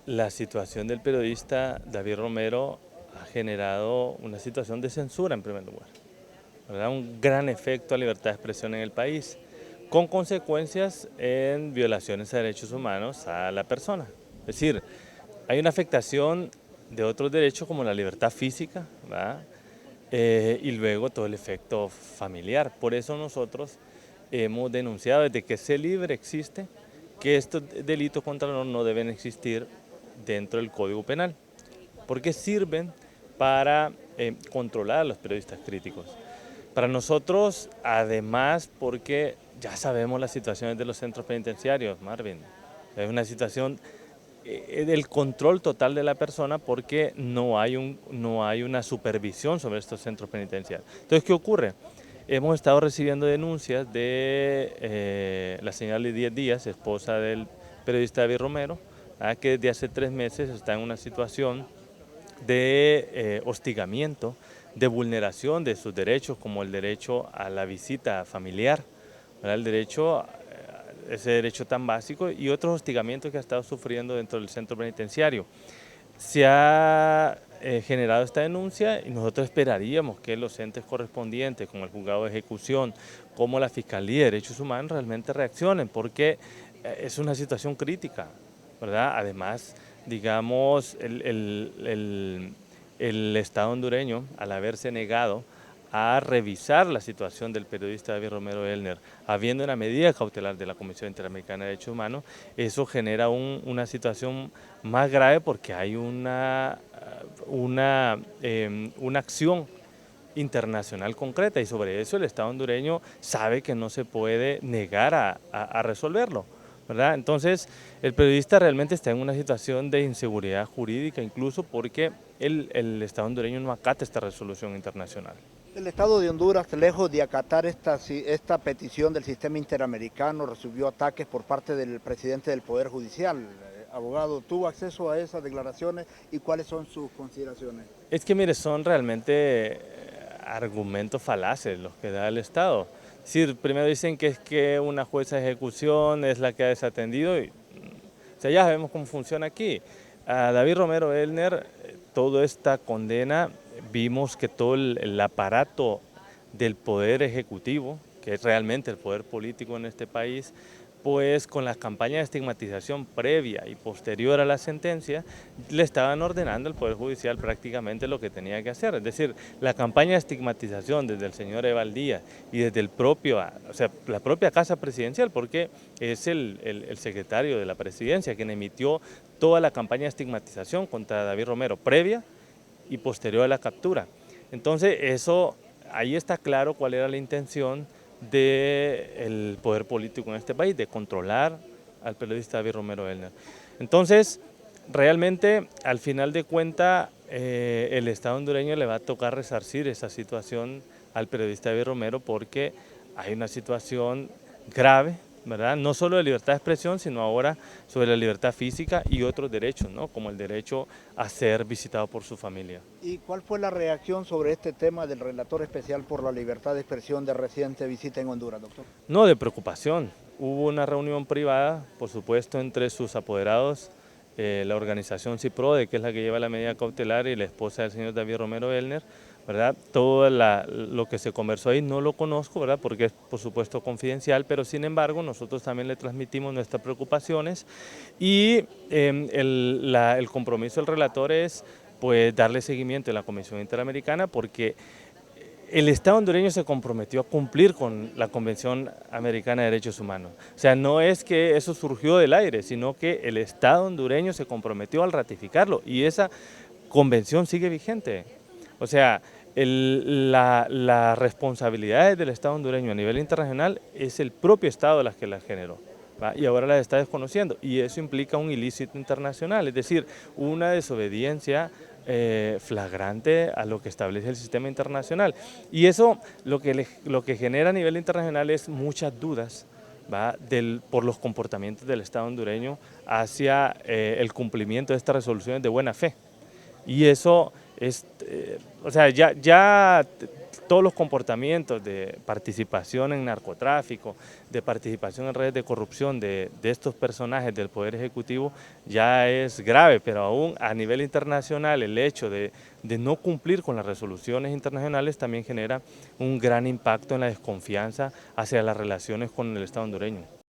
La situación del periodista David Romero ha generado una situación de censura en primer lugar, ¿verdad? Un gran efecto a libertad de expresión en el país, con consecuencias en violaciones a derechos humanos a la persona. Es decir, hay una afectación de otros derechos como la libertad física, ¿verdad? Y luego todo el efecto familiar. Por eso nosotros hemos denunciado desde que ese libre existe que estos delitos contra el honor no deben existir dentro del Código Penal, porque sirven para controlar a los periodistas críticos. Para nosotros, además, porque ya sabemos las situaciones de los centros penitenciarios, Marvin. Es una situación del control total de la persona porque no hay una supervisión sobre estos centros penitenciarios. Entonces, ¿qué ocurre? Hemos estado recibiendo denuncias de la señora Lidia Díaz, esposa del periodista David Romero, que desde hace 3 meses está en una situación de hostigamiento, de vulneración de sus derechos, como el derecho a la visita familiar, ¿verdad? El derecho, ese derecho tan básico, y otros hostigamientos que ha estado sufriendo dentro del centro penitenciario. Se ha generado esta denuncia y nosotros esperaríamos que los entes correspondientes, como el juzgado de ejecución, como la Fiscalía de Derechos Humanos, realmente reaccionen, porque es una situación crítica, ¿verdad? Además, digamos, el Estado hondureño, al haberse negado a revisar la situación del periodista David Romero Elner, habiendo una medida cautelar de la Comisión Interamericana de Derechos Humanos, eso genera una situación más grave porque hay una acción internacional concreta y sobre eso el Estado hondureño sabe que no se puede negar a resolverlo, ¿verdad? Entonces el periodista realmente está en una situación de inseguridad jurídica incluso porque el Estado hondureño no acata esta resolución internacional. El Estado de Honduras, lejos de acatar esta petición del sistema interamericano, recibió ataques por parte del presidente del Poder Judicial. Abogado, ¿tuvo acceso a esas declaraciones y cuáles son sus consideraciones? Es que mire, son realmente argumentos falaces los que da el Estado. Es decir, primero dicen que es que una jueza de ejecución es la que ha desatendido y o sea, ya sabemos cómo funciona aquí. A David Romero Elner, toda esta condena, vimos que todo el aparato del poder ejecutivo, que es realmente el poder político en este país, pues con la campaña de estigmatización previa y posterior a la sentencia, le estaban ordenando al Poder Judicial prácticamente lo que tenía que hacer. Es decir, la campaña de estigmatización desde el señor Evaldía y desde o sea, la propia Casa Presidencial, porque es el secretario de la Presidencia quien emitió toda la campaña de estigmatización contra David Romero, previa y posterior a la captura. Entonces, ahí está claro cuál era la intención del poder político en este país, de controlar al periodista David Romero Elner. Entonces, realmente, al final de cuentas, el Estado hondureño le va a tocar resarcir esa situación al periodista David Romero porque hay una situación grave, ¿verdad? No solo de libertad de expresión, sino ahora sobre la libertad física y otros derechos, ¿no? Como el derecho a ser visitado por su familia. ¿Y cuál fue la reacción sobre este tema del relator especial por la libertad de expresión de reciente visita en Honduras, doctor? No, de preocupación. Hubo una reunión privada, por supuesto, entre sus apoderados, la organización CIPRODE, que es la que lleva la medida cautelar, y la esposa del señor David Romero Elner, ¿verdad? Todo lo que se conversó ahí no lo conozco, ¿verdad? Porque es, por supuesto, confidencial, pero sin embargo, nosotros también le transmitimos nuestras preocupaciones y el compromiso del relator es, pues, darle seguimiento a la Comisión Interamericana porque el Estado hondureño se comprometió a cumplir con la Convención Americana de Derechos Humanos. O sea, no es que eso surgió del aire, sino que el Estado hondureño se comprometió al ratificarlo y esa convención sigue vigente. O sea, la responsabilidad del Estado hondureño a nivel internacional es el propio Estado las que las generó. ¿Va? Y ahora las está desconociendo y eso implica un ilícito internacional, es decir, una desobediencia flagrante a lo que establece el sistema internacional. Y eso lo que genera a nivel internacional es muchas dudas, ¿va? Por los comportamientos del Estado hondureño hacia el cumplimiento de estas resoluciones de buena fe. Y eso es, o sea, ya todos los comportamientos de participación en narcotráfico, de participación en redes de corrupción de estos personajes del Poder Ejecutivo ya es grave, pero aún a nivel internacional el hecho de no cumplir con las resoluciones internacionales también genera un gran impacto en la desconfianza hacia las relaciones con el Estado hondureño.